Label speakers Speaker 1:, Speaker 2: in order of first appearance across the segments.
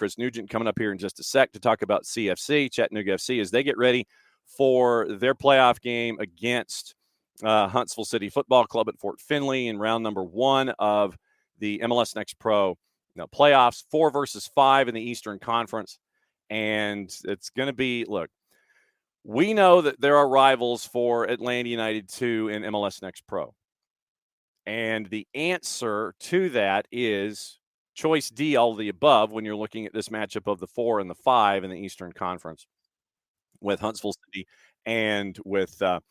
Speaker 1: Chris Nugent coming up here in just a sec to talk about CFC, Chattanooga FC, as they get ready for their playoff game against Huntsville City Football Club at Fort Finley in round number 1 of the MLS Next Pro playoffs, 4 versus 5 in the Eastern Conference. And it's going to be, look, we know that there are rivals for Atlanta United 2 in MLS Next Pro. And the answer to that is choice D, all of the above, when you're looking at this matchup of the 4 and the 5 in the Eastern Conference with Huntsville City and with Chattanooga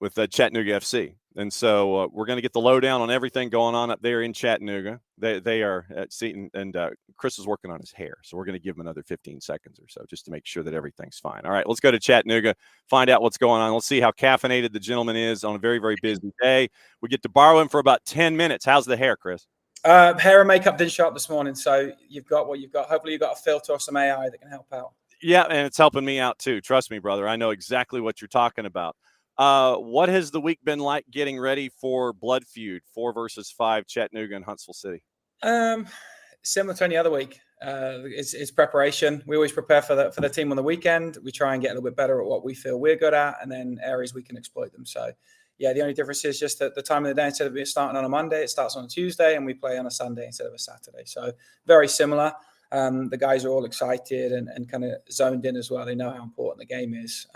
Speaker 1: FC. And so we're going to get the lowdown on everything going on up there in Chattanooga. They are at Seton, and Chris is working on his hair. So we're going to give him another 15 seconds or so just to make sure that everything's fine. All right, let's go to Chattanooga, find out what's going on. Let's see how caffeinated the gentleman is on a very, very busy day. We get to borrow him for about 10 minutes. How's the hair, Chris?
Speaker 2: Hair and makeup didn't show up this morning, so you've got what you've got. Hopefully you've got a filter or some AI that can help out.
Speaker 1: Yeah, and it's helping me out too. Trust me, brother. I know exactly what you're talking about. What has the week been like getting ready for Blood Feud, 4 versus 5, Chattanooga and Huntsville City?
Speaker 2: Similar to any other week. It's preparation. We always prepare for the team on the weekend. We try and get a little bit better at what we feel we're good at, and then areas we can exploit them. So, yeah, the only difference is just that the time of the day, instead of it starting on a Monday, it starts on a Tuesday, and we play on a Sunday instead of a Saturday. So very similar. The guys are all excited and kind of zoned in as well. They know how important the game is.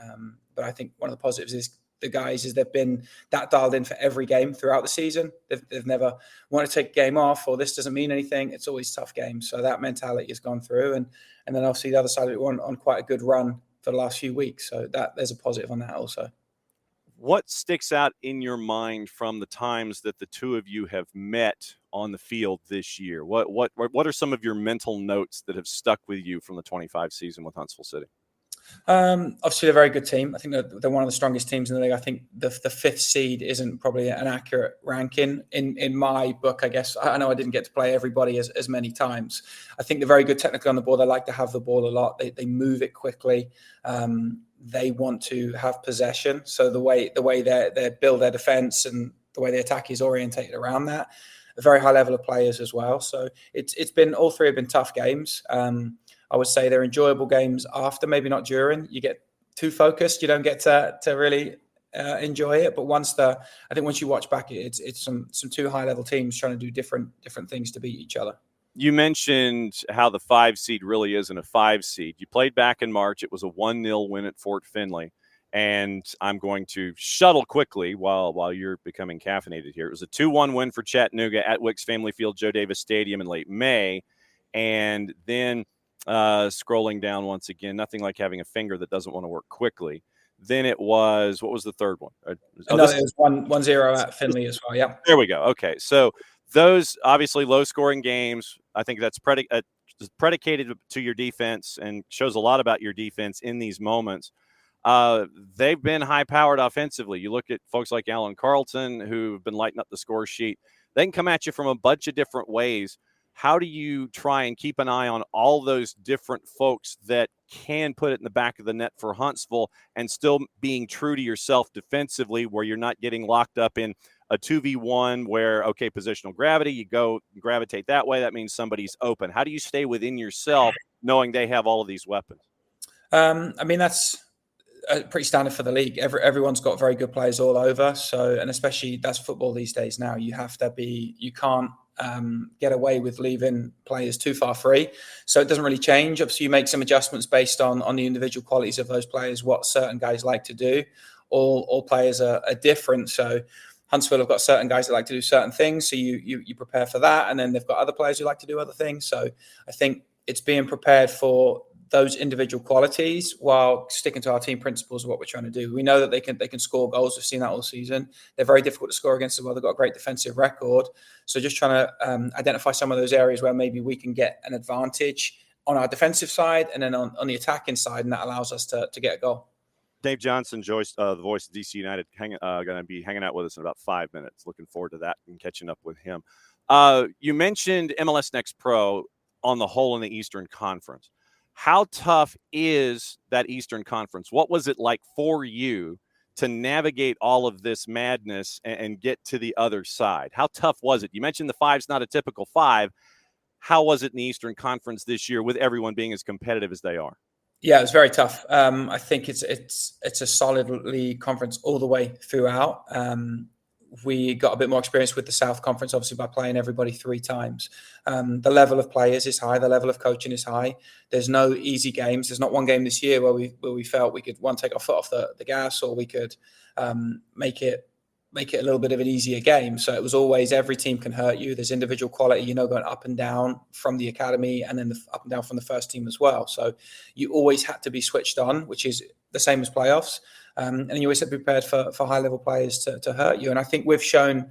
Speaker 2: But I think one of the positives is the guys is they've been that dialed in for every game throughout the season. They've never wanted to take a game off or this doesn't mean anything. It's always tough games. So that mentality has gone through. And then obviously the other side of it went on quite a good run for the last few weeks. So that there's a positive on that also.
Speaker 1: What sticks out in your mind from the times that the two of you have met on the field this year? What are some of your mental notes that have stuck with you from the 25 season with Huntsville City?
Speaker 2: Obviously, they're a very good team. I think they're one of the strongest teams in the league. I think the 5th seed isn't probably an accurate ranking in my book, I guess. I know I didn't get to play everybody as many times. I think they're very good technically on the ball. They like to have the ball a lot. They move it quickly. They want to have possession. So the way they build their defense and the way they attack is orientated around that. A very high level of players as well. So it's been, all three have been tough games. I would say they're enjoyable games after, maybe not during. You get too focused, you don't get to really enjoy it. But once you watch back, it's some too high level teams trying to do different things to beat each other.
Speaker 1: You mentioned how the 5 seed really isn't a 5 seed. You played back in March. It was a 1-0 win at Fort Finley. And I'm going to shuttle quickly while you're becoming caffeinated here. It was a 2-1 win for Chattanooga at Wicks Family Field, Joe Davis Stadium in late May. And then scrolling down once again, nothing like having a finger that doesn't want to work quickly. Then it was, what was the third one?
Speaker 2: It was 1-0 at Finley as well. Yeah.
Speaker 1: There we go. Okay. So those obviously low scoring games, I think that's predicated to your defense and shows a lot about your defense in these moments. They've been high powered offensively. You look at folks like Alan Carlton who've been lighting up the score sheet. They can come at you from a bunch of different ways. How do you try and keep an eye on all those different folks that can put it in the back of the net for Huntsville and still being true to yourself defensively, where you're not getting locked up in a 2v1 where, okay, positional gravity, you go gravitate that way. That means somebody's open. How do you stay within yourself knowing they have all of these weapons?
Speaker 2: I mean, that's pretty standard for the league. Everyone's got very good players all over. So, and especially that's football these days now. You can't get away with leaving players too far free. So it doesn't really change. Obviously, you make some adjustments based on the individual qualities of those players, what certain guys like to do. All players are different. So Huntsville have got certain guys that like to do certain things. So you prepare for that. And then they've got other players who like to do other things. So I think it's being prepared for those individual qualities while sticking to our team principles of what we're trying to do. We know that they can score goals. We've seen that all season. They're very difficult to score against as well. They've got a great defensive record. So just trying to identify some of those areas where maybe we can get an advantage on our defensive side and then on the attacking side, and that allows us to get a goal.
Speaker 1: Dave Johnson, the voice of DC United, going to be hanging out with us in about 5 minutes. Looking forward to that and catching up with him. You mentioned MLS Next Pro on the whole in the Eastern Conference. How tough is that Eastern Conference? What was it like for you to navigate all of this madness and get to the other side? How tough was it? You mentioned the 5's not a typical 5. How was it in the Eastern Conference this year with everyone being as competitive as they are?
Speaker 2: Yeah, it was very tough. I think it's a solid league conference all the way throughout. We got a bit more experience with the South Conference, obviously, by playing everybody 3 times. The level of players is high. The level of coaching is high. There's no easy games. There's not one game this year where we felt we could take our foot off the gas, or we could make it a little bit of an easier game. So it was always every team can hurt you. There's individual quality, going up and down from the academy, and then up and down from the first team as well. So you always had to be switched on, which is the same as playoffs. And you always have to be prepared for high-level players to hurt you. And I think we've shown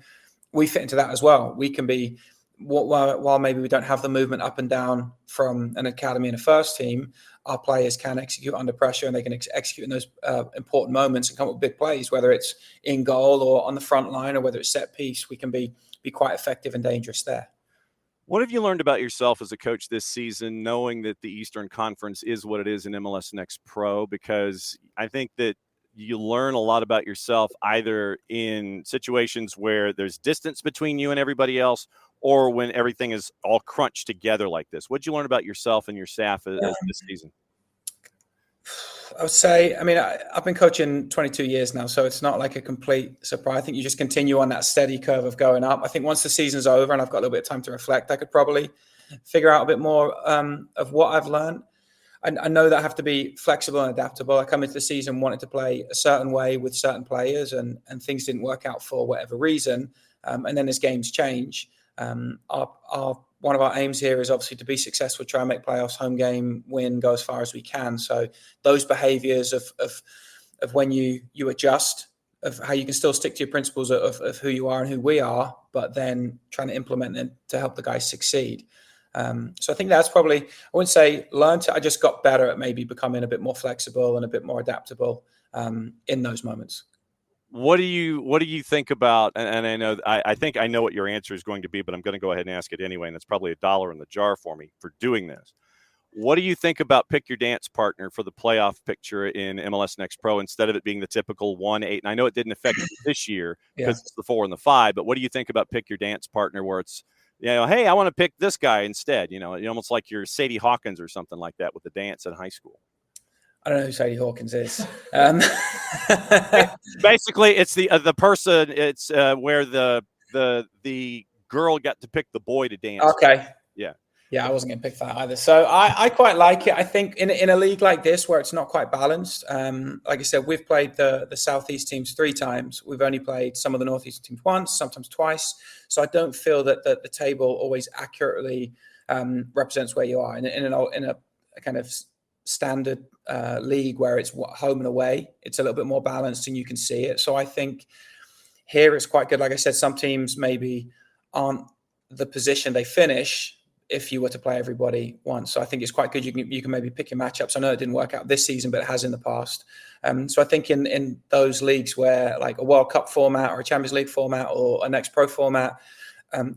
Speaker 2: we fit into that as well. We can be, while maybe we don't have the movement up and down from an academy and a first team, our players can execute under pressure, and they can execute in those important moments and come up with big plays, whether it's in goal or on the front line, or whether it's set piece. We can be quite effective and dangerous there.
Speaker 1: What have you learned about yourself as a coach this season, knowing that the Eastern Conference is what it is in MLS Next Pro? Because I think that you learn a lot about yourself either in situations where there's distance between you and everybody else, or when everything is all crunched together like this. What did you learn about yourself and your staff this season?
Speaker 2: I would say, I've been coaching 22 years now, so it's not like a complete surprise. I think you just continue on that steady curve of going up. I think once the season's over and I've got a little bit of time to reflect, I could probably figure out a bit more of what I've learned. I know that I have to be flexible and adaptable. I come into the season wanting to play a certain way with certain players, and things didn't work out for whatever reason. And then as games change, one of our aims here is obviously to be successful, try and make playoffs, home game, win, go as far as we can. So those behaviors of when you adjust, of how you can still stick to your principles of who you are and who we are, but then trying to implement it to help the guys succeed. So I think that's probably, I wouldn't say learned. I just got better at maybe becoming a bit more flexible and a bit more adaptable in those moments.
Speaker 1: What do you think about? And I know I think I know what your answer is going to be, but I'm going to go ahead and ask it anyway. And it's probably $1 in the jar for me for doing this. What do you think about pick your dance partner for the playoff picture in MLS Next Pro instead of it being the typical 1-8? And I know it didn't affect you this year because it's the 4 and the 5. But what do you think about pick your dance partner, where it's, hey, I want to pick this guy instead? Almost like you're Sadie Hawkins or something like that with the dance in high school.
Speaker 2: I don't know who Sadie Hawkins is.
Speaker 1: Basically, it's the person. It's where the girl got to pick the boy to dance.
Speaker 2: Okay.
Speaker 1: Yeah,
Speaker 2: I wasn't going to pick that either. So I quite like it. I think in a league like this where it's not quite balanced, like I said, we've played the Southeast teams 3 times. We've only played some of the Northeast teams once, sometimes twice. So I don't feel that the table always accurately represents where you are. In a kind of standard league where it's home and away, it's a little bit more balanced and you can see it. So I think here it's quite good. Like I said, some teams maybe aren't the position they finish if you were to play everybody once. So I think it's quite good. You can maybe pick your matchups. I know it didn't work out this season, but it has in the past. So I think in those leagues where like a World Cup format or a Champions League format or a Next Pro format,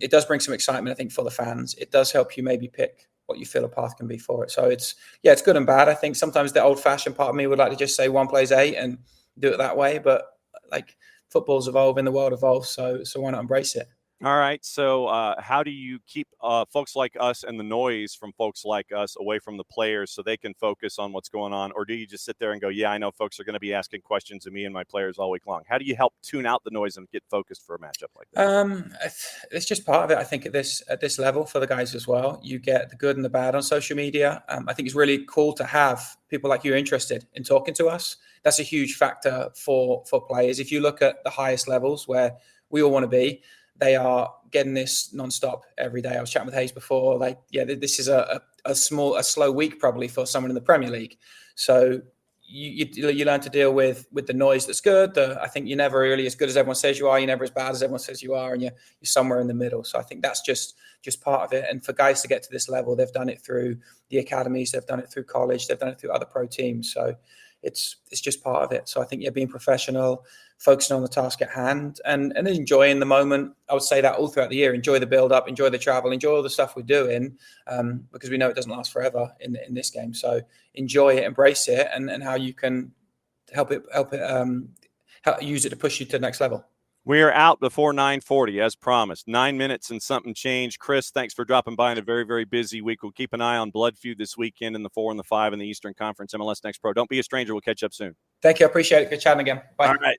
Speaker 2: it does bring some excitement, I think, for the fans. It does help you maybe pick what you feel a path can be for it. So it's good and bad. I think sometimes the old-fashioned part of me would like to just say 1 plays 8 and do it that way. But like football's evolving, the world evolves. So why not embrace it?
Speaker 1: All right. So how do you keep folks like us and the noise from folks like us away from the players so they can focus on what's going on? Or do you just sit there and go, yeah, I know folks are going to be asking questions of me and my players all week long? How do you help tune out the noise and get focused for a matchup like that?
Speaker 2: It's just part of it. I think at this level for the guys as well, you get the good and the bad on social media. I think it's really cool to have people like you interested in talking to us. That's a huge factor for players. If you look at the highest levels where we all want to be, they are getting this nonstop every day. I was chatting with Hayes before. This is a slow week probably for someone in the Premier League. So you learn to deal with the noise that's good. I think you're never really as good as everyone says you are. You're never as bad as everyone says you are, and you're somewhere in the middle. So I think that's just part of it. And for guys to get to this level, they've done it through the academies, they've done it through college, they've done it through other pro teams. So it's just part of it. So I think being professional, focusing on the task at hand, and enjoying the moment. I would say that all throughout the year. Enjoy the build up, enjoy the travel, enjoy all the stuff we're doing, because we know it doesn't last forever in this game. So enjoy it, embrace it, and how you can help use it to push you to the next level.
Speaker 1: We are out before 9:40, as promised. 9 minutes and something change. Chris, thanks for dropping by in a very, very busy week. We'll keep an eye on Blood Feud this weekend in the 4 and the 5 in the Eastern Conference MLS Next Pro. Don't be a stranger. We'll catch up soon.
Speaker 2: Thank you. I appreciate it. Good chatting again. Bye.
Speaker 1: All right.